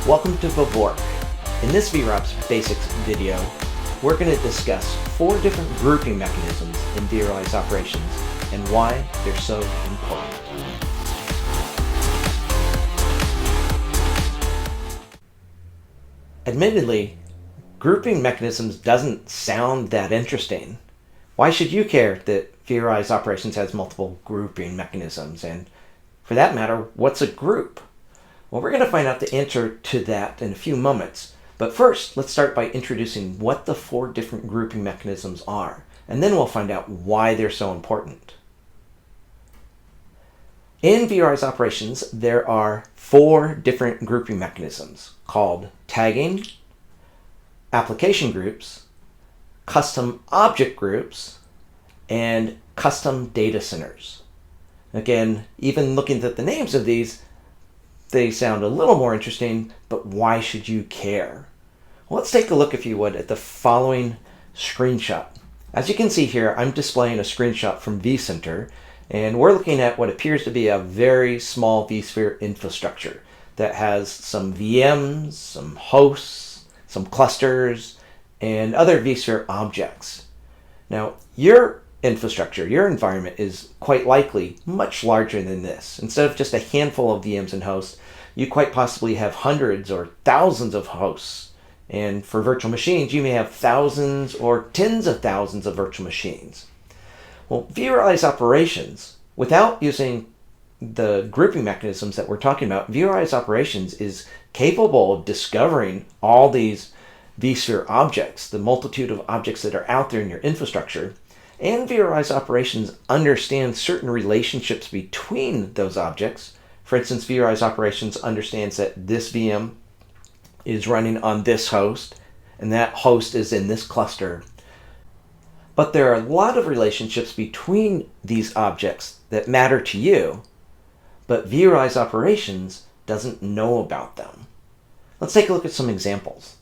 Welcome to VVork. In this vRealize Basics video, we're going to discuss 4 different grouping mechanisms in vRealize operations and why they're so important. Admittedly, grouping mechanisms doesn't sound that interesting. Why should you care that vRealize operations has multiple grouping mechanisms? And for that matter, what's a group? Well, we're going to find out the answer to that in a few moments. But first, let's start by introducing what the 4 different grouping mechanisms are, and then we'll find out why they're so important. In vRealize operations, there are 4 different grouping mechanisms called tagging, application groups, custom object groups, and custom data centers. Again, even looking at the names of these, they sound a little more interesting, but why should you care? Well, let's take a look, if you would, at the following screenshot. As you can see here, I'm displaying a screenshot from vCenter, and we're looking at what appears to be a very small vSphere infrastructure that has some VMs, some hosts, some clusters, and other vSphere objects. Now, your infrastructure, your environment is quite likely much larger than this. Instead of just a handful of VMs and hosts, you quite possibly have hundreds or thousands of hosts. And for virtual machines, you may have thousands or tens of thousands of virtual machines. Well, vRealize operations, without using the grouping mechanisms that we're talking about, vRealize operations is capable of discovering all these vSphere objects, the multitude of objects that are out there in your infrastructure. And vRealize operations understands certain relationships between those objects. For instance, vRealize operations understands that this VM is running on this host, and that host is in this cluster. But there are a lot of relationships between these objects that matter to you, but vRealize operations doesn't know about them. Let's take a look at some examples.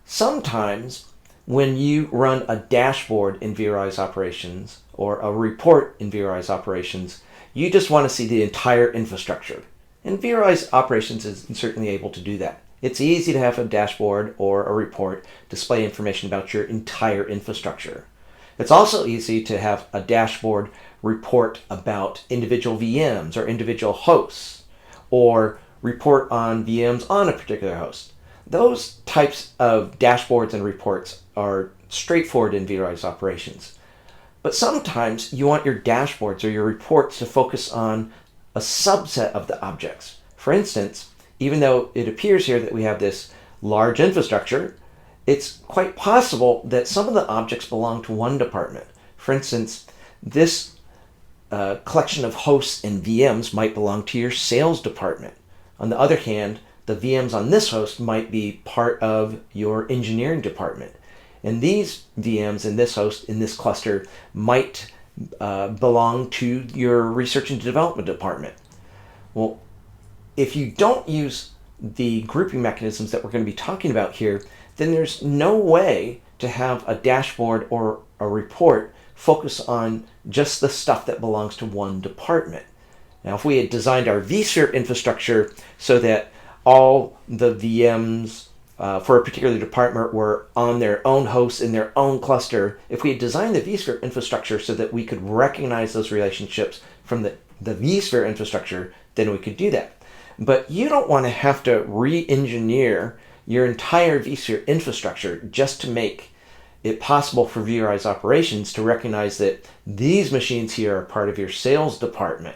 Sometimes when you run a dashboard in vRealize operations or a report in vRealize operations, you just want to see the entire infrastructure. And vRealize operations is certainly able to do that. It's easy to have a dashboard or a report display information about your entire infrastructure. It's also easy to have a dashboard report about individual VMs or individual hosts, or report on VMs on a particular host. Those types of dashboards and reports are straightforward in vRealize operations. But sometimes you want your dashboards or your reports to focus on a subset of the objects. For instance, even though it appears here that we have this large infrastructure, it's quite possible that some of the objects belong to one department. For instance, this collection of hosts and VMs might belong to your sales department. On the other hand, the VMs on this host might be part of your engineering department. And these VMs in this host, in this cluster, might belong to your research and development department. Well, if you don't use the grouping mechanisms that we're going to be talking about here, then there's no way to have a dashboard or a report focus on just the stuff that belongs to one department. Now, if we had designed our vSphere infrastructure so that all the VMs for a particular department were on their own hosts in their own cluster, if we had designed the vSphere infrastructure so that we could recognize those relationships from the vSphere infrastructure, then we could do that. But you don't want to have to re-engineer your entire vSphere infrastructure just to make it possible for vRealize operations to recognize that these machines here are part of your sales department.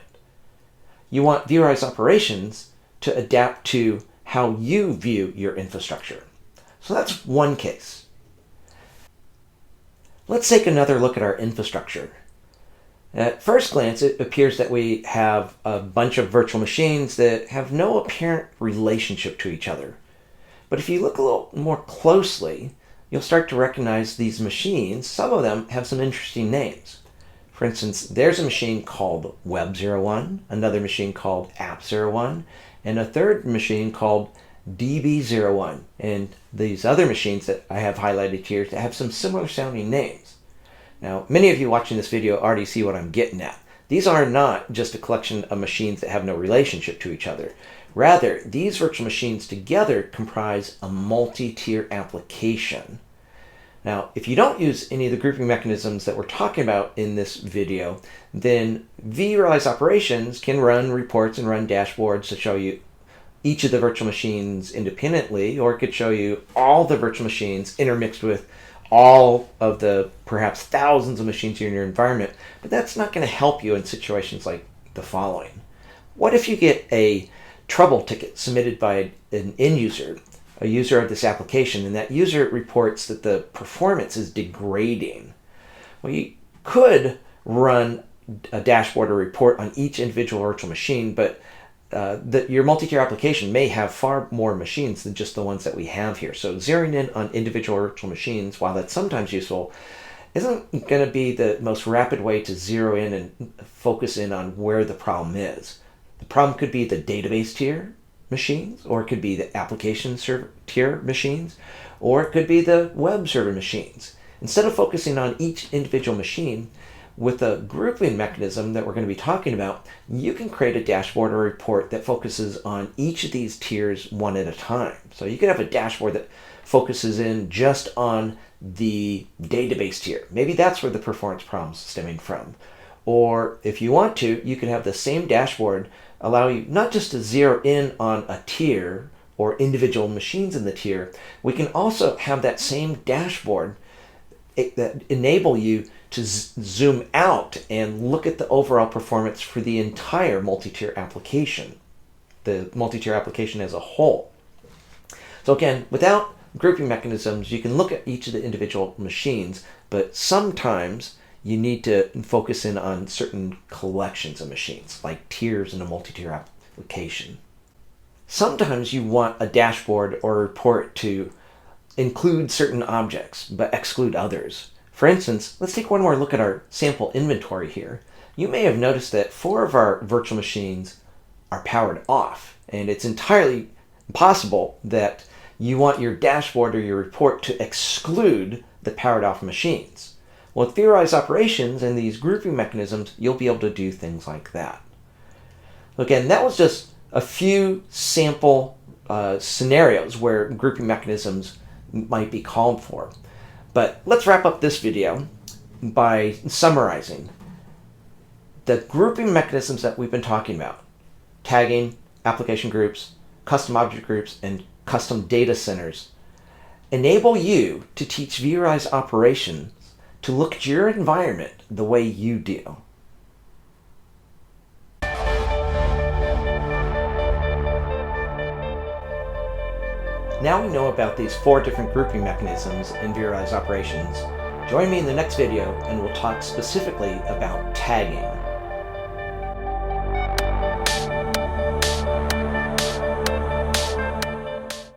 You want vRealize operations to adapt to how you view your infrastructure. So that's one case. Let's take another look at our infrastructure. At first glance, it appears that we have a bunch of virtual machines that have no apparent relationship to each other. But if you look a little more closely, you'll start to recognize these machines. Some of them have some interesting names. For instance, there's a machine called Web01, another machine called App01, and a third machine called DB01. And these other machines that I have highlighted here have some similar sounding names. Now, many of you watching this video already see what I'm getting at. These are not just a collection of machines that have no relationship to each other. Rather, these virtual machines together comprise a multi-tier application. Now, if you don't use any of the grouping mechanisms that we're talking about in this video, then vRealize operations can run reports and run dashboards to show you each of the virtual machines independently, or it could show you all the virtual machines intermixed with all of the perhaps thousands of machines in your environment. But that's not going to help you in situations like the following. What if you get a trouble ticket submitted by an end user, a user of this application, and that user reports that the performance is degrading? Well, you could run a dashboard or report on each individual virtual machine, but your multi-tier application may have far more machines than just the ones that we have here. So zeroing in on individual virtual machines, while that's sometimes useful, isn't going to be the most rapid way to zero in and focus in on where the problem is. The problem could be the database tier machines, or it could be the application server tier machines, or it could be the web server machines. Instead of focusing on each individual machine, with a grouping mechanism that we're going to be talking about, you can create a dashboard or report that focuses on each of these tiers one at a time. So you could have a dashboard that focuses in just on the database tier. Maybe that's where the performance problem's stemming from. Or if you want to, you can have the same dashboard allow you not just to zero in on a tier or individual machines in the tier. We can also have that same dashboard that enable you to zoom out and look at the overall performance for the entire multi-tier application, the multi-tier application as a whole. So again, without grouping mechanisms, you can look at each of the individual machines, but sometimes you need to focus in on certain collections of machines, like tiers in a multi-tier application. Sometimes you want a dashboard or a report to include certain objects, but exclude others. For instance, let's take one more look at our sample inventory here. You may have noticed that 4 of our virtual machines are powered off, and it's entirely possible that you want your dashboard or your report to exclude the powered off machines. Well, with vRealize operations and these grouping mechanisms, you'll be able to do things like that. Again, that was just a few sample scenarios where grouping mechanisms might be called for. But let's wrap up this video by summarizing the grouping mechanisms that we've been talking about: tagging, application groups, custom object groups, and custom data centers enable you to teach vRealize operations to look at your environment the way you do. Now we know about these 4 different grouping mechanisms in vRealize operations. Join me in the next video and we'll talk specifically about tagging.